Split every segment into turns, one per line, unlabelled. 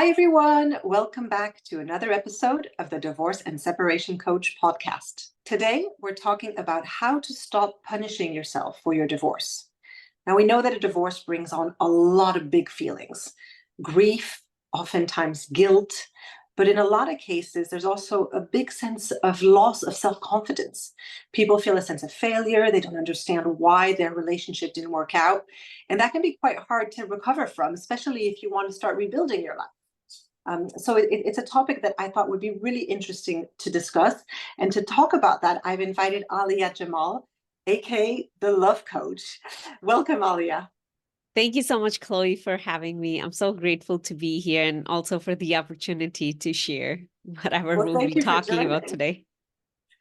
Hi, everyone. Welcome back to another episode of the Divorce and Separation Coach podcast. Today, we're talking about how to stop punishing yourself for your divorce. Now, we know that a divorce brings on a lot of big feelings, grief, oftentimes guilt, but in a lot of cases, there's also a big sense of loss of self-confidence. People feel a sense of failure. They don't understand why their relationship didn't work out. And that can be quite hard to recover from, especially if you want to start rebuilding your life. So it's a topic that I thought would be really interesting to discuss. And to talk about that, I've invited Alia Jamal, aka the Love Coach. Welcome, Alia.
Thank you so much, Chloe, for having me. I'm so grateful to be here and also for the opportunity to share whatever
Well,
we'll
thank
be
you for
talking about
joining.
today.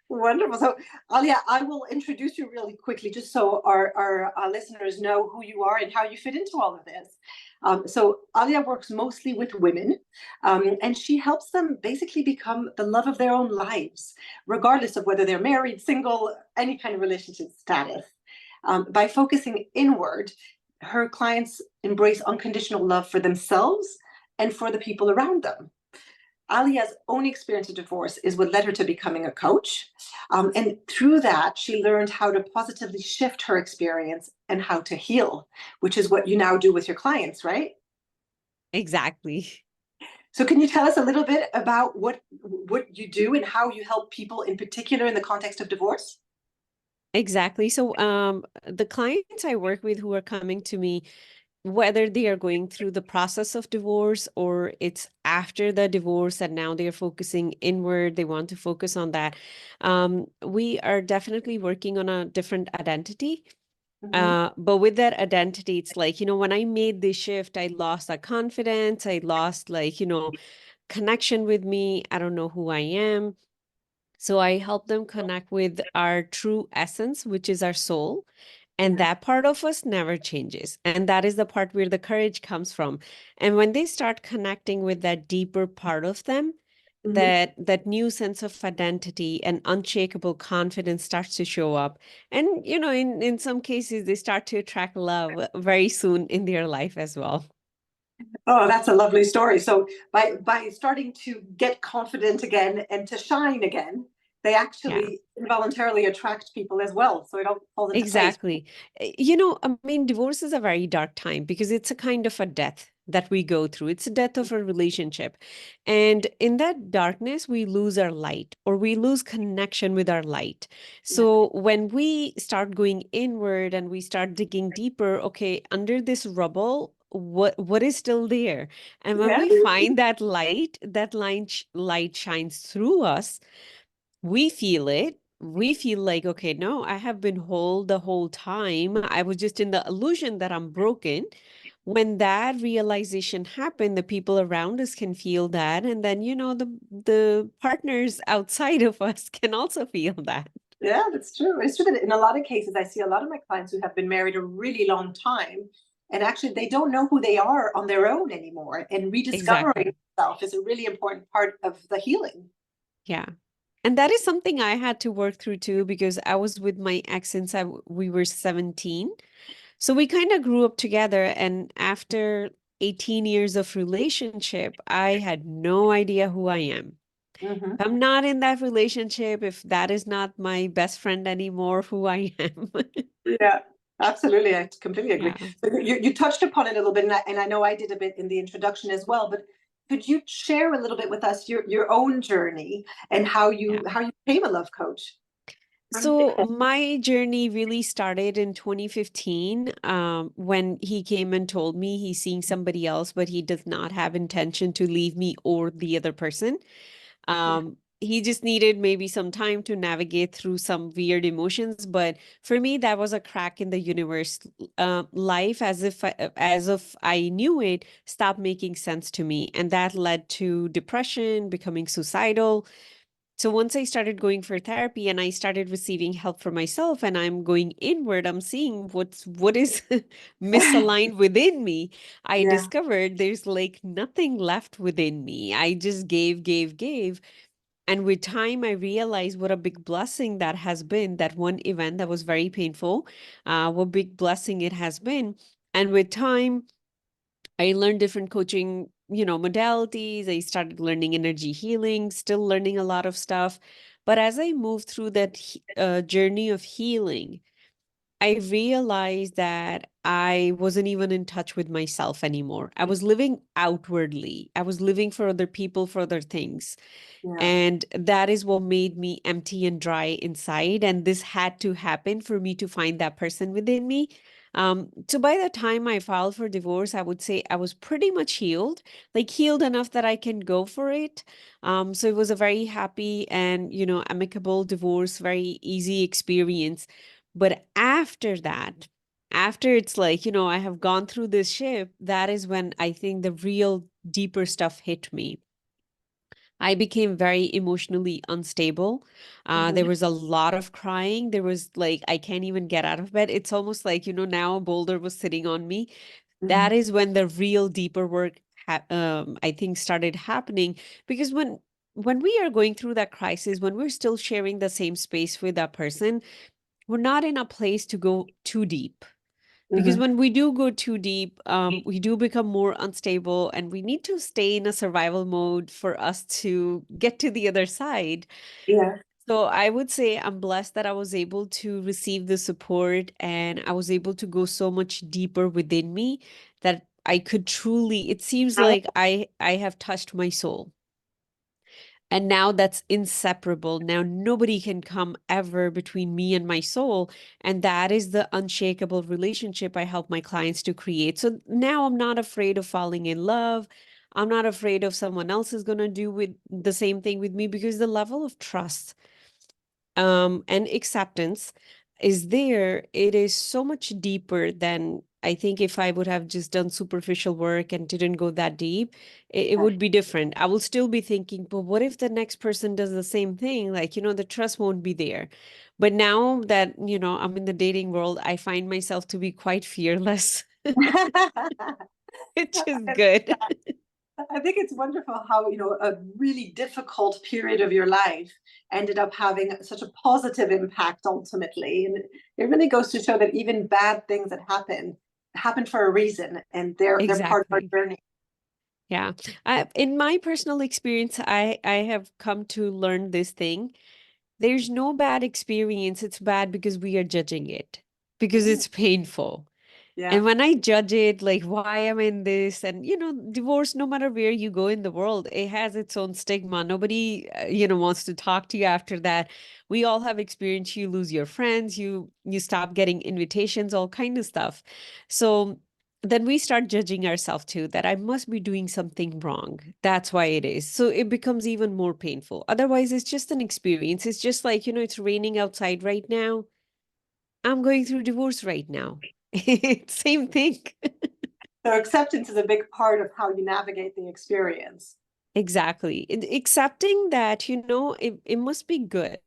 Wonderful. So, Alia, I will introduce you really quickly just so our listeners know who you are and how you fit into all of this. So, Alia works mostly with women, and she helps them basically become the love of their own lives, regardless of whether they're married, single, any kind of relationship status. By focusing inward, her clients embrace unconditional love for themselves and for the people around them. Alia's own experience of divorce is what led her to becoming a coach. And through that, she learned how to positively shift her experience and how to heal, which is what you now do with your clients, right?
Exactly.
So can you tell us a little bit about what you do and how you help people in particular in the context of divorce?
Exactly. So, the clients I work with who are coming to me, whether they are going through the process of divorce or it's after the divorce and now they're focusing inward, they want to focus on that. We are definitely working on a different identity.
Mm-hmm.
But with that identity, it's like, when I made this shift, I lost that confidence. I lost connection with me. I don't know who I am. So I help them connect with our true essence, which is our soul. And
Yeah.
that part of us never changes. And that is the part where the courage comes from. And when they start connecting with that deeper part of them,
Mm-hmm.
that new sense of identity and unshakable confidence starts to show up. And in some cases they start to attract love very soon in their life as well.
Oh, that's a lovely story. So by starting to get confident again and to shine again, they
Yeah.
actually involuntarily attract people as well. So it all falls into place.
Exactly. I mean, divorce is a very dark time because it's a kind of a death that we go through. It's a death of a relationship. And in that darkness, we lose our light or we lose connection with our light.
Yeah.
So when we start going inward and we start digging deeper, okay, under this rubble, what is still there? And when
Yeah.
we find that light, light shines through us, we feel it. We feel like, okay, no, I have been whole the whole time. I was just in the illusion that I'm broken. When that realization happened, the people around us can feel that. And then, the partners outside of us can also feel that.
Yeah, that's true. It's true that in a lot of cases, I see a lot of my clients who have been married a really long time, and actually they don't know who they are on their own anymore. And rediscovering
Exactly.
yourself is a really important part of the healing.
Yeah. And that is something I had to work through too, because I was with my ex since we were 17. So we kind of grew up together. And after 18 years of relationship, I had no idea who I am.
Hmm.
If I'm not in that relationship, if that is not my best friend anymore, who I am.
Yeah, absolutely. I completely agree.
Yeah.
So you touched upon it a little bit, and I know I did a bit in the introduction as well. But could you share a little bit with us your own journey and
Yeah.
how you became a love coach?
So my journey really started in 2015, when he came and told me he's seeing somebody else, but he does not have intention to leave me or the other person. He just needed maybe some time to navigate through some weird emotions, but for me, that was a crack in the universe. Life, as if I knew it, stopped making sense to me, and that led to depression, becoming suicidal. So once I started going for therapy and I started receiving help for myself and I'm going inward, I'm seeing what is misaligned within me. I
Yeah,
discovered there's like nothing left within me. I just gave, gave, gave. And with time, I realized what a big blessing that has been. That one event that was very painful, what big blessing it has been. And with time, I learned different coaching modalities. I started learning energy healing, still learning a lot of stuff. But as I moved through that journey of healing, I realized that I wasn't even in touch with myself anymore. I was living outwardly. I was living for other people, for other things.
Yeah.
And that is what made me empty and dry inside. And this had to happen for me to find that person within me. So by the time I filed for divorce, I would say I was pretty much healed, like healed enough that I can go for it. So it was a very happy and, amicable divorce, very easy experience. But after that, after it's like, I have gone through this ship, that is when I think the real deeper stuff hit me. I became very emotionally unstable. There
Mhm.
was a lot of crying. There was like, I can't even get out of bed. It's almost like, now a boulder was sitting on me. That
Mhm.
is when the real deeper work, I think, started happening. Because when we are going through that crisis, when we're still sharing the same space with that person, we're not in a place to go too deep. Because
Mhm.
when we do go too deep, we do become more unstable and we need to stay in a survival mode for us to get to the other side.
Yeah.
So I would say I'm blessed that I was able to receive the support and I was able to go so much deeper within me that I could truly, it seems like I have touched my soul. And now that's inseparable. Now nobody can come ever between me and my soul. And that is the unshakable relationship I help my clients to create. So now I'm not afraid of falling in love. I'm not afraid of someone else is going to do with the same thing with me because the level of trust and acceptance is there. It is so much deeper than I think if I would have just done superficial work and didn't go that deep, it would be different. I will still be thinking, but what if the next person does the same thing? Like, the trust won't be there. But now that, I'm in the dating world, I find myself to be quite fearless, which is good.
I think it's wonderful how, a really difficult period of your life ended up having such a positive impact ultimately. And it really goes to show that even bad things that happen for a reason and they're part of
Exactly.
our journey.
Yeah. In my personal experience, I have come to learn this thing. There's no bad experience. It's bad because we are judging it, because
Mm,
it's painful.
yeah.
And when I judge it, like, why am I in this? And, divorce, no matter where you go in the world, it has its own stigma. Nobody, wants to talk to you after that. We all have experience. You lose your friends, you stop getting invitations, all kind of stuff. So then we start judging ourselves too, that I must be doing something wrong. That's why it is. So it becomes even more painful. Otherwise, it's just an experience. It's just like, it's raining outside right now. I'm going through divorce right now. Same thing.
So acceptance is a big part of how you navigate the experience.
Exactly. Accepting that, it must be good.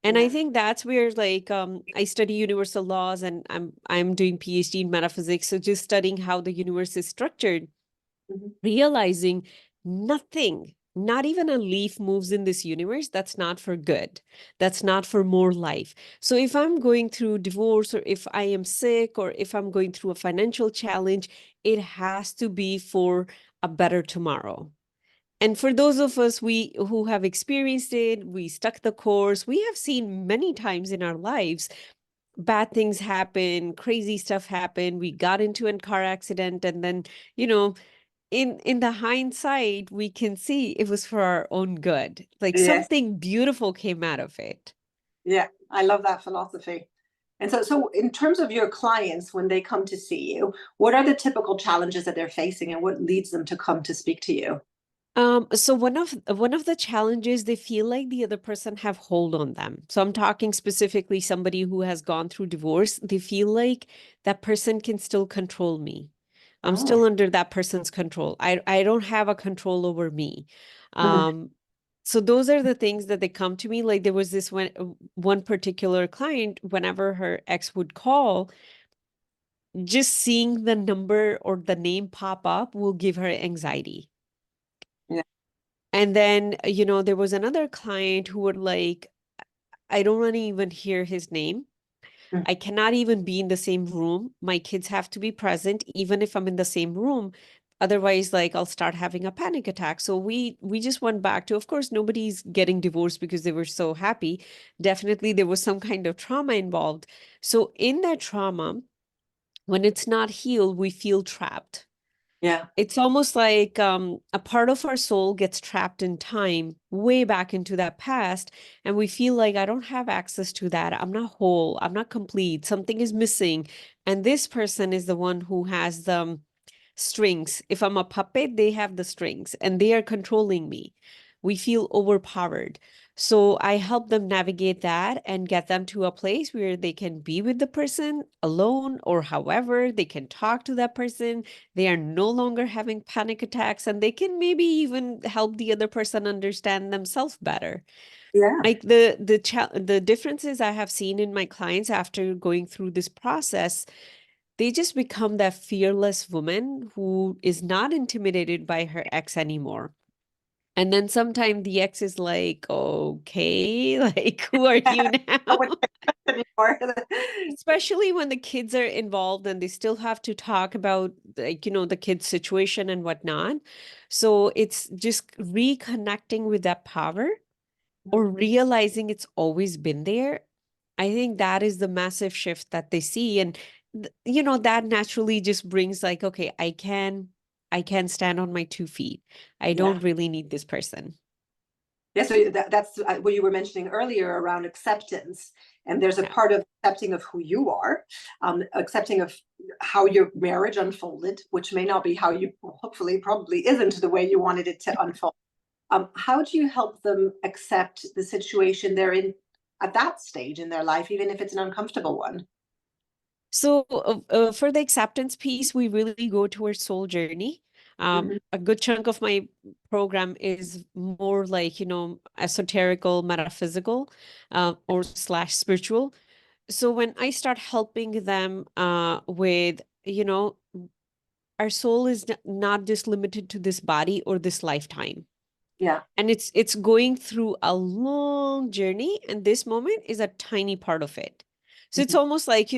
And I
Yeah.
think that's where like I study universal laws and I'm doing PhD in metaphysics. So just studying how the universe is structured,
Mhm.
realizing nothing, not even a leaf moves in this universe that's not for good. That's not for more life. So if I'm going through divorce or if I am sick or if I'm going through a financial challenge, it has to be for a better tomorrow. And for those of us we who have experienced it, we stuck the course, we have seen many times in our lives bad things happen, crazy stuff happen. We got into a car accident and then, you know, in the hindsight, we can see it was for our own good. Like
Yes.
something beautiful came out of it.
Yeah. I love that philosophy. And so in terms of your clients, when they come to see you, what are the typical challenges that they're facing and what leads them to come to speak to you?
So one of the challenges, they feel like the other person have hold on them. So I'm talking specifically somebody who has gone through divorce. They feel like that person can still control me. I'm
Oh.
still under that person's control. I don't have a control over me.
Mhm.
Um, so those are the things that they come to me. Like there was this one particular client, whenever her ex would call, just seeing the number or the name pop up will give her anxiety.
Yeah.
And then, there was another client who would like, I don't want to even hear his name.
Mhm.
I cannot even be in the same room. My kids have to be present, even if I'm in the same room. Otherwise, like I'll start having a panic attack. So we just went back to, of course, nobody's getting divorced because they were so happy. Definitely there was some kind of trauma involved. So in that trauma, when it's not healed, we feel trapped.
Yeah.
It's almost like a part of our soul gets trapped in time, way back into that past, and we feel like I don't have access to that. I'm not whole. I'm not complete. Something is missing. And this person is the one who has the strings. If I'm a puppet, they have the strings and they are controlling me. We feel overpowered. So I help them navigate that and get them to a place where they can be with the person alone, or however they can talk to that person. They are no longer having panic attacks, and they can maybe even help the other person understand themselves better.
Yeah.
Like the differences I have seen in my clients after going through this process, they just become that fearless woman who is not intimidated by her ex anymore. And then sometimes the ex is like, okay, like, who are you
I
now?
wouldn't anymore.
Especially when the kids are involved and they still have to talk about, like, the kid's situation and whatnot. So it's just reconnecting with that power, or realizing it's always been there. I think that is the massive shift that they see. And that naturally just brings like, okay, I can stand on my 2 feet. I
Yeah.
don't really need this person.
Yeah, so that's what you were mentioning earlier around acceptance. And there's a
Yeah.
part of accepting of who you are, accepting of how your marriage unfolded, which may not be how you, hopefully, probably isn't the way you wanted it to unfold. How do you help them accept the situation they're in at that stage in their life, even if it's an uncomfortable one?
So for the acceptance piece, we really go towards soul journey.
Mhm.
A good chunk of my program is more like, esoterical, metaphysical, or slash spiritual. So when I start helping them with, our soul is not just limited to this body or this lifetime.
Yeah.
And it's going through a long journey, and this moment is a tiny part of it. So it's
Mhm.
almost like,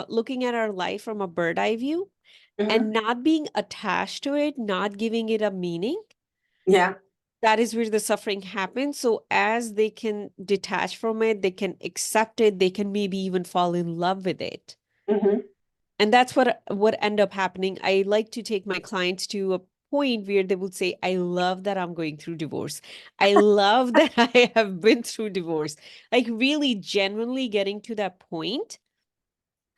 looking at our life from a bird eye view
Mhm.
and not being attached to it, not giving it a meaning.
Yeah.
That is where the suffering happens. So as they can detach from it, they can accept it, they can maybe even fall in love with it.
Mhm.
And that's what end up happening. I like to take my clients to a point where they would say, I love that I'm going through divorce. I love that I have been through divorce. Like really genuinely getting to that point,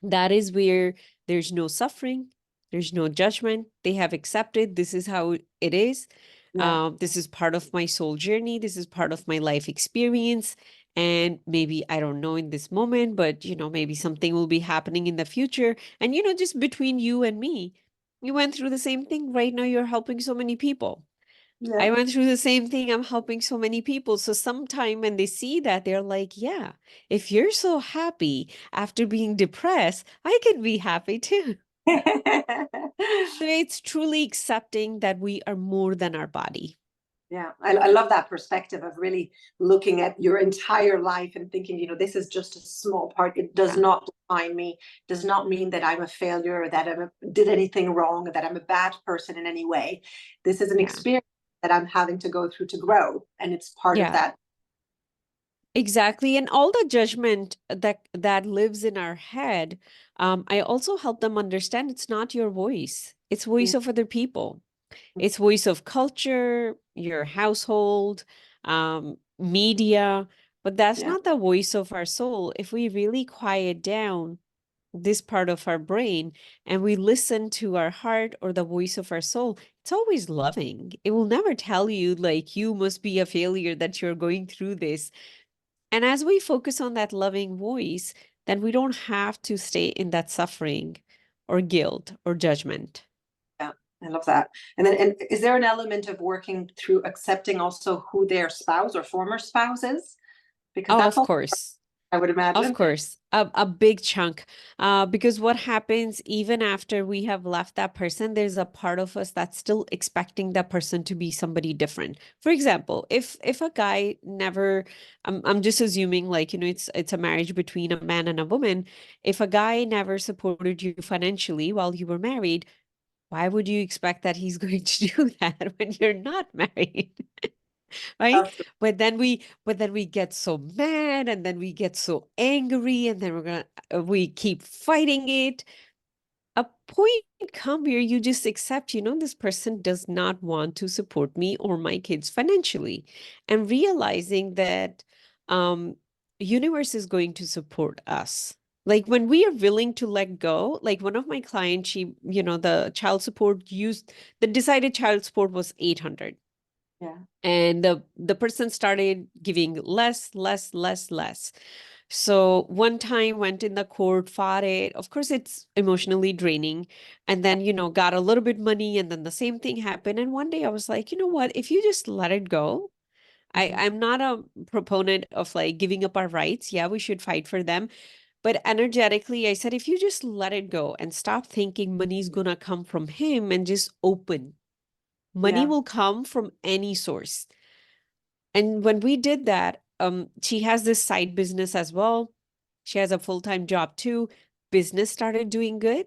that is where there's no suffering, there's no judgment. They have accepted this is how it is.
Yeah.
This is part of my soul journey. This is part of my life experience. And maybe I don't know in this moment, but maybe something will be happening in the future. And just between you and me, you went through the same thing. Right now, you're helping so many people.
Yeah.
I went through the same thing. I'm helping so many people. So sometime when they see that, they're like, yeah, if you're so happy after being depressed, I can be happy too. So it's truly accepting that we are more than our body.
Yeah, I love that perspective of really looking at your entire life and thinking, this is just a small part. It does
Yeah.
not define me, does not mean that I'm a failure or that did anything wrong or that I'm a bad person in any way. This is an
Yeah.
experience that I'm having to go through to grow. And it's part of
Yeah.
that.
Exactly. And all the judgment that lives in our head, I also help them understand it's not your voice. It's voice
Yeah.
of other people. It's voice of culture, your household, media, but that's
Yeah.
not the voice of our soul. If we really quiet down this part of our brain and we listen to our heart or the voice of our soul, it's always loving. It will never tell you like you must be a failure that you're going through this. And as we focus on that loving voice, then we don't have to stay in that suffering or guilt or judgment.
Yeah. I love that. And is there an element of working through accepting also who their spouse or former spouse is? Because
Oh,
that's
of
all
course.
I would
Of
imagine.
course, a big chunk. Because what happens even after we have left that person, there's a part of us that's still expecting that person to be somebody different. For example, if a guy never, I'm just assuming like, it's a marriage between a man and a woman. If a guy never supported you financially while you were married, why would you expect that he's going to do that when you're not married? Right?
Absolutely.
But then we get so mad, and then we get so angry, and then we keep fighting it. A point come where you just accept, this person does not want to support me or my kids financially, and realizing that um universe is going to support us. Like when we are willing to let go, like one of my clients, the child support used, the decided child support was 800.
Yeah.
And the person started giving less, less, less, less. So one time went in the court, fought it. Of course, it's emotionally draining. And then, got a little bit money, and then the same thing happened. And one day I was like, you know what? If you just let it go,
Mhm.
I'm not a proponent of like giving up our rights. Yeah, we should fight for them. But energetically, I said, if you just let it go and stop thinking money's gonna come from him, and just open, money
Yeah.
will come from any source. And when we did that, she has this side business as well. She has a full-time job too. Business started doing good.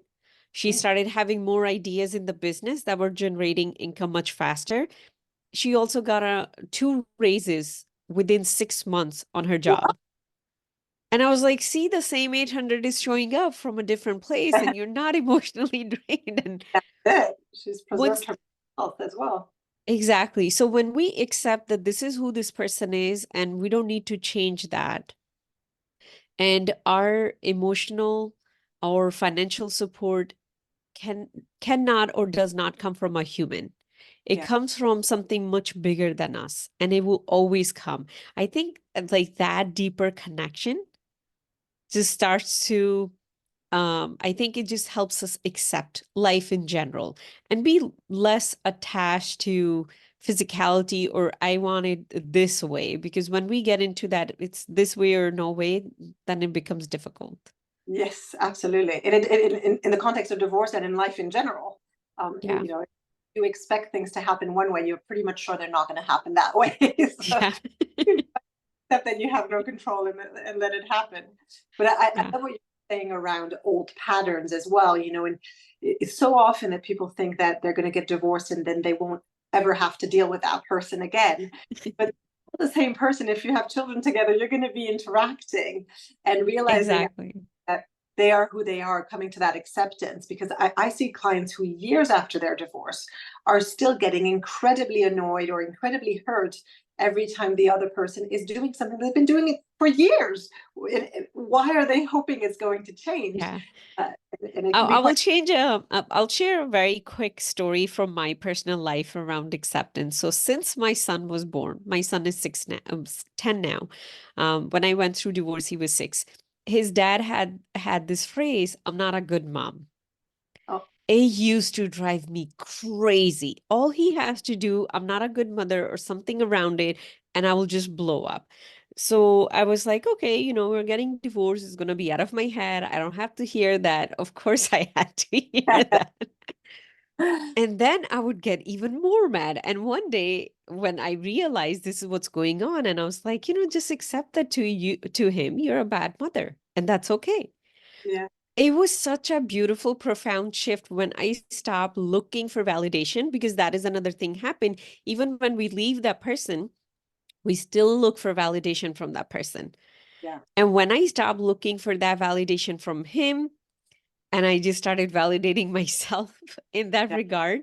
She
Mm.
started having more ideas in the business that were generating income much faster. She also got two raises within 6 months on her
Wow.
job. And I was like, see, the same 800 is showing up from a different place, and you're not emotionally drained. And
That's it. She's preserved
once
her health as well.
Exactly. So when we accept that this is who this person is, and we don't need to change that, and our emotional or financial support can cannot or does not come from a human. It
Yeah.
comes from something much bigger than us, and it will always come. I think like that deeper connection just starts to I think it just helps us accept life in general and be less attached to physicality, or I want it this way. Because when we get into that, it's this way or no way, then it becomes difficult.
Yes, absolutely. In the context of divorce and in life in general,
Yeah.
if you expect things to happen one way, you're pretty much sure they're not going to happen that way. So
Yeah.
except that you have no control and let it happen. But I
Yeah.
love what you're saying around old patterns as well, and it's so often that people think that they're going to get divorced and then they won't ever have to deal with that person again. But the same person, if you have children together, you're going to be interacting and realizing
Exactly.
that they are who they are, coming to that acceptance. Because I see clients who, years after their divorce, are still getting incredibly annoyed or incredibly hurt every time the other person is doing something. They've been doing it for years. Why are they hoping it's going to change?
Yeah.
Uh, and it
I,
can be
I will
quite.
change I'll share a very quick story from my personal life around acceptance. So since my son was born, my son is 6 now, 10 now. When I went through divorce, he was 6. His dad had this phrase, I'm not a good mom.
Oh,
It used to drive me crazy. All he has to do, I'm not a good mother or something around it, and I will just blow up. So I was like, okay, we're getting divorced. It's going to be out of my head. I don't have to hear that. Of course, I had to hear that. And then I would get even more mad. And one day when I realized this is what's going on, and I was like, just accept that to him, you're a bad mother, and that's okay.
yeah,
It was such a beautiful, profound shift when I stopped looking for validation, because that is another thing happened. Even when we leave that person, we still look for validation from that person.
yeah,
And when I stopped looking for that validation from him, and I just started validating myself in that
yeah,
regard,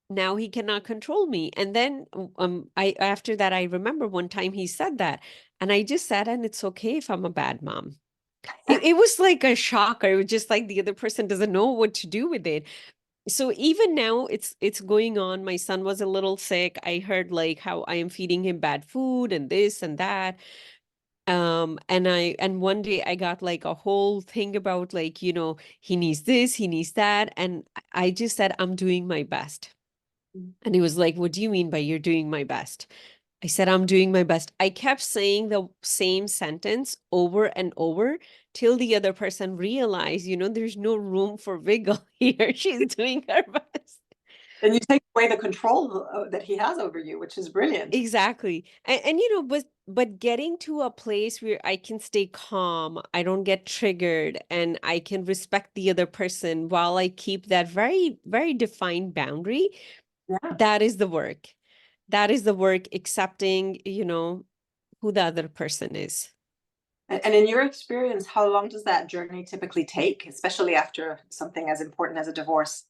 now he cannot control me. And then I after that, I remember one time he said that, and I just said, and it's okay if I'm a bad mom. It was like a shock. It was just like the other person doesn't know what to do with it. So even now it's going on. My son was a little sick. I heard like how I am feeding him bad food and this and that. And one day I got like a whole thing about like, he needs this, he needs that. And I just said, I'm doing my best. And he was like, what do you mean by you're doing my best? I said, I'm doing my best. I kept saying the same sentence over and over till the other person realized, there's no room for wiggle here. She's doing her best.
and you take away the control that he has over you, which is brilliant.
Exactly. And but getting to a place where I can stay calm, I don't get triggered, and I can respect the other person while I keep that very, very defined boundary,
Yeah.
that is the work. That is the work, accepting, who the other person is.
And in your experience, how long does that journey typically take, especially after something as important as a divorce?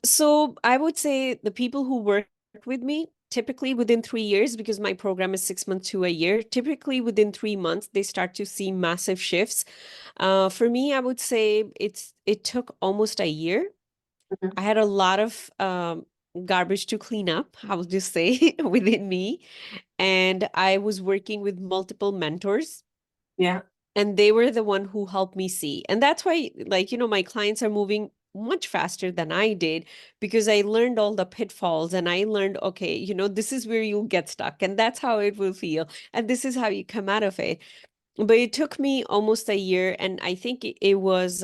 So I would say the people who work with me, typically within 3 years, because my program is 6 months to a year, typically within 3 months, they start to see massive shifts. For me, I would say it took almost a year.
Mhm.
I had a lot of garbage to clean up, I will just say, within me. And I was working with multiple mentors,
Yeah.
and they were the one who helped me see. And that's why, like, my clients are moving much faster than I did, because I learned all the pitfalls, and I learned, okay, this is where you'll get stuck, and that's how it will feel. And this is how you come out of it. But it took me almost a year, and I think it was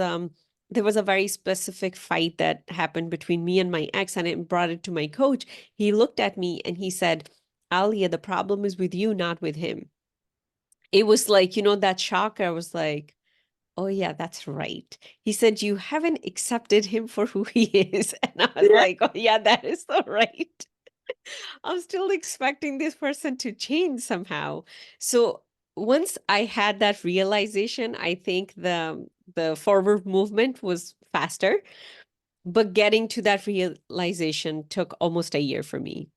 there was a very specific fight that happened between me and my ex, and it brought it to my coach. He looked at me and he said, Alia, the problem is with you, not with him. It was like, that shock. I was like, oh, yeah, that's right. He said, you haven't accepted him for who he is. And I was
Yeah.
like, oh, yeah, that is so right. I'm still expecting this person to change somehow. So once I had that realization, I think the forward movement was faster, but getting to that realization took almost a year for me.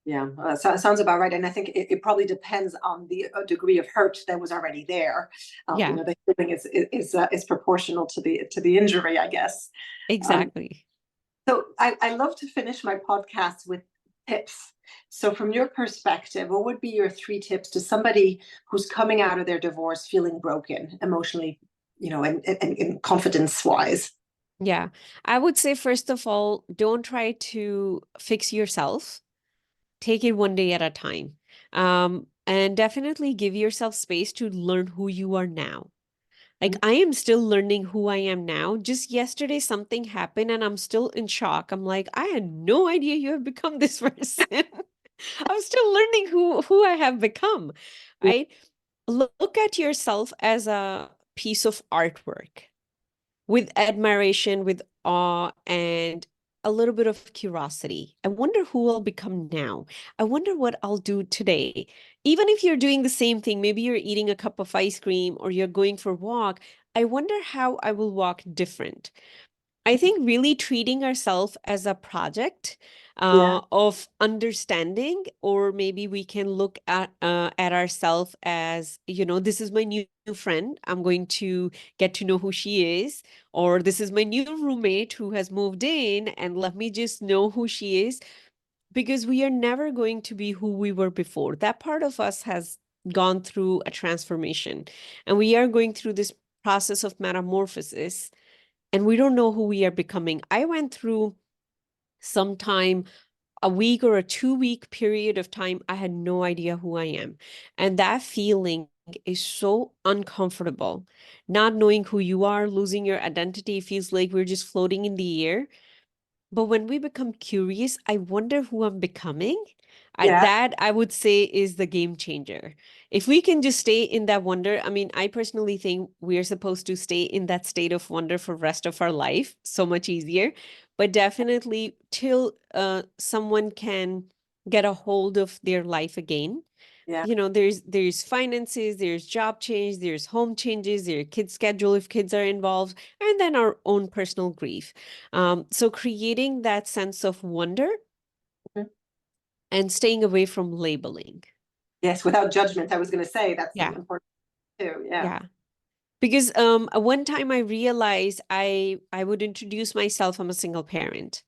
Yeah, sounds about right. And I think it probably depends on the degree of hurt that was already there.
Yeah,
The healing is proportional to the injury, I guess. Um,
exactly.
so I love to finish my podcast with tips. So, from your perspective, what would be your three tips to somebody who's coming out of their divorce feeling broken emotionally, and confidence wise?
Yeah. I would say, first of all, don't try to fix yourself. Take it one day at a time. And definitely give yourself space to learn who you are now. Like, I am still learning who I am now. Just yesterday, something happened and I'm still in shock. I'm like, I had no idea you have become this person. I'm still learning who I have become,
Yeah,
right? Look at yourself as a piece of artwork with admiration, with awe, and a little bit of curiosity. I wonder who I'll become now. I wonder what I'll do today. Even if you're doing the same thing, maybe you're eating a cup of ice cream or you're going for a walk, I wonder how I will walk different. I think really treating ourselves as a project
yeah,
of understanding, or maybe we can look at ourselves as, this is my new friend. I'm going to get to know who she is, or this is my new roommate who has moved in, and let me just know who she is, because we are never going to be who we were before. That part of us has gone through a transformation, and we are going through this process of metamorphosis, and we don't know who we are becoming. I went through some time, a week or a 2 week period of time, I had no idea who I am. And that feeling is so uncomfortable. Not knowing who you are, losing your identity, feels like we're just floating in the air. But when we become curious, I wonder who I'm becoming.
yeah,
That I would say is the game changer. If we can just stay in that wonder, I mean, I personally think we're supposed to stay in that state of wonder for rest of our life, so much easier. But definitely till someone can get a hold of their life again.
yeah.
There's finances, there's job change, there's home changes, there's kid schedule if kids are involved, and then our own personal grief. So creating that sense of wonder
Mhm.
and staying away from labeling.
Yes, without judgment. I was going to say that's
Yeah,
important too. Yeah.
yeah. Because one time I realized I would introduce myself, I'm a single parent.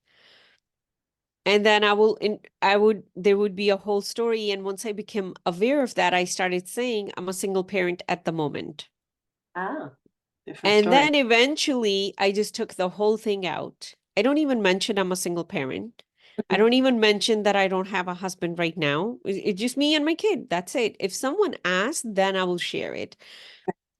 And then I would there would be a whole story. And once I became aware of that, I started saying I'm a single parent at the moment.
Ah, different
And
story.
then eventually I just took the whole thing out. I don't even mention I'm a single parent. I
Mhm.
don't even mention that I don't have a husband right now. It's just me and my kid. That's it. If someone asks, then I will share it.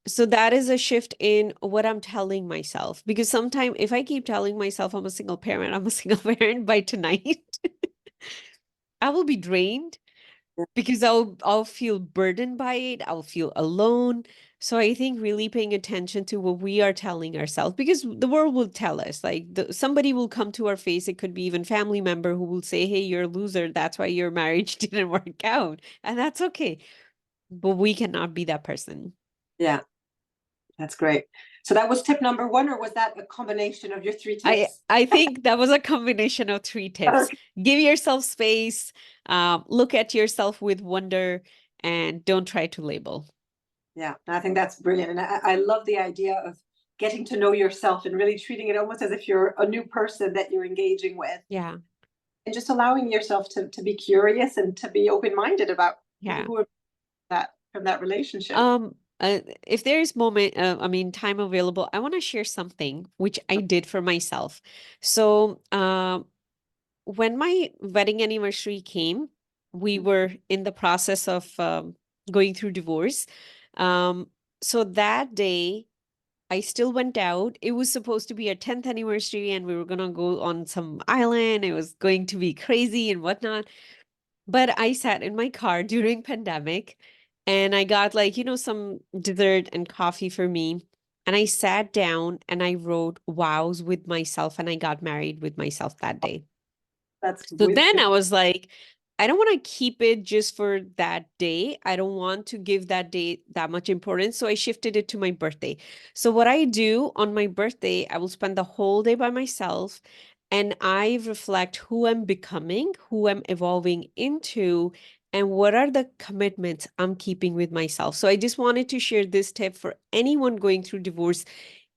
So that is a shift in what I'm telling myself. Because sometimes if I keep telling myself I'm a single parent by tonight, I will be drained. because I'll feel burdened by it. I'll feel alone. So I think really paying attention to what we are telling ourselves, because the world will tell us, like somebody will come to our face. It could be even family member who will say, "Hey, you're a loser. That's why your marriage didn't work out," and that's okay. But we cannot be that person.
Yeah, that's great. So that was tip number one, or was that a combination of your three
I
tips?
I think that was a combination of three tips.
Okay.
Give yourself space, look at yourself with wonder, and don't try to label.
Yeah, I think that's brilliant. And I love the idea of getting to know yourself and really treating it almost as if you're a new person that you're engaging with,
Yeah,
and just allowing yourself to be curious and to be open-minded about
yeah.
who that from that relationship.
Um, if there is time available, I want to share something which I did for myself. So, when my wedding anniversary came, we were in the process of going through divorce. Um, so that day, I still went out. It was supposed to be our 10th anniversary, and we were gonna go on some island. It was going to be crazy and whatnot. But I sat in my car during pandemic and I got like, some dessert and coffee for me. And I sat down and I wrote vows with myself and I got married with myself that day.
That's
So then
good.
I was like, I don't want to keep it just for that day. I don't want to give that day that much importance. So I shifted it to my birthday. So what I do on my birthday, I will spend the whole day by myself and I reflect who I'm becoming, who I'm evolving into, and what are the commitments I'm keeping with myself. So I just wanted to share this tip for anyone going through divorce.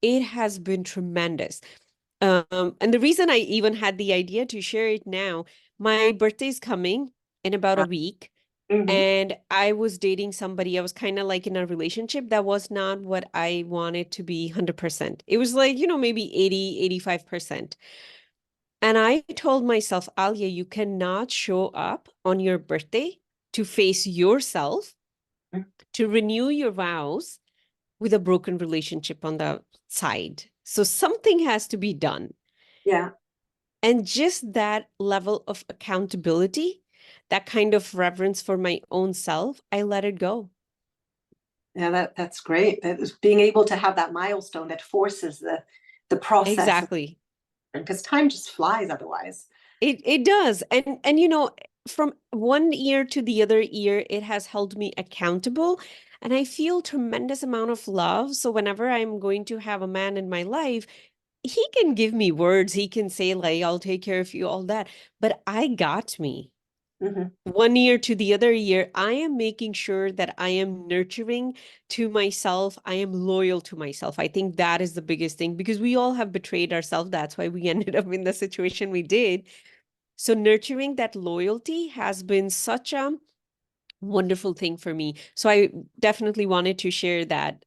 It has been tremendous. And the reason I even had the idea to share it now, my birthday's coming in about a week,
Mhm.
and I was dating somebody. I was kind of like in a relationship that was not what I wanted to be 100%. It was like, maybe 80, 85%. And I told myself, Alia, you cannot show up on your birthday to face yourself, to renew your vows with a broken relationship on the side. So something has to be done.
Yeah,
And just that level of accountability, that kind of reverence for my own self, I let it go.
yeah, that's great. That is being able to have that milestone that forces the process,
Exactly.
because time just flies otherwise.
It does. And from one year to the other year, it has held me accountable. And I feel tremendous amount of love. So whenever I'm going to have a man in my life, he can give me words. He can say, like, I'll take care of you, all that. But I got me.
Hmm.
One year to the other year, I am making sure that I am nurturing to myself. I am loyal to myself. I think that is the biggest thing because we all have betrayed ourselves. That's why we ended up in the situation we did. So nurturing that loyalty has been such a wonderful thing for me. So I definitely wanted to share that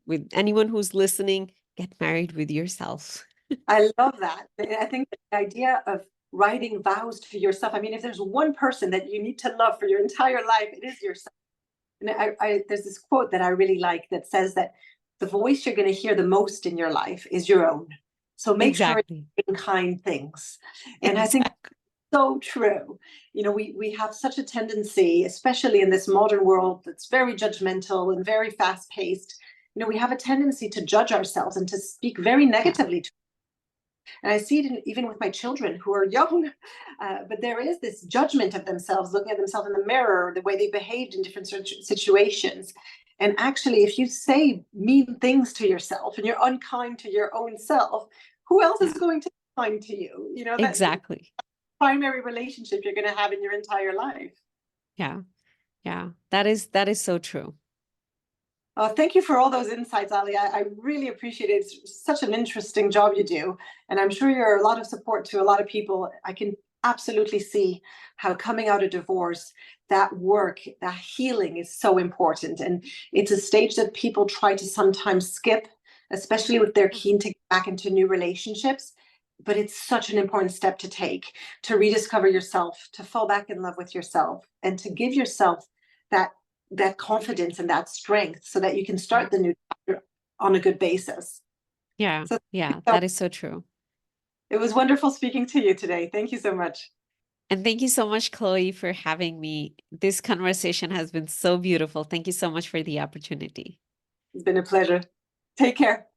with anyone who's listening. Get married with yourself.
I love that. I think the idea of writing vows to yourself. I mean, if there's one person that you need to love for your entire life, it is yourself. And there's this quote that I really like that says that the voice you're going to hear the most in your life is your own. So make sure it's
Exactly.
saying kind things. And I think
Exactly.
so true. We have such a tendency, especially in this modern world that's very judgmental and very fast paced. We have a tendency to judge ourselves and to speak very
Yeah.
negatively to. And I see it even with my children who are young, but there is this judgment of themselves, looking at themselves in the mirror, the way they behaved in different situations. And actually, if you say mean things to yourself and you're unkind to your own self, who else is
Yeah.
going to be kind to you? That's the
Exactly.
primary relationship you're going to have in your entire life.
Yeah. Yeah. That is so true.
Thank you for all those insights, Ali. I really appreciate it. It's such an interesting job you do. And I'm sure you're a lot of support to a lot of people. I can absolutely see how coming out of divorce, that work, that healing is so important. And it's a stage that people try to sometimes skip, especially if they're keen to get back into new relationships. But it's such an important step to take, to rediscover yourself, to fall back in love with yourself, and to give yourself that confidence and that strength so that you can
Yeah.
start the new chapter on a good basis.
Yeah.
So,
Yeah.
so
That is so true.
it was wonderful speaking to you today. Thank you so much.
And thank you so much, Chloe, for having me. This conversation has been so beautiful. Thank you so much for the opportunity.
It's been a pleasure. Take care.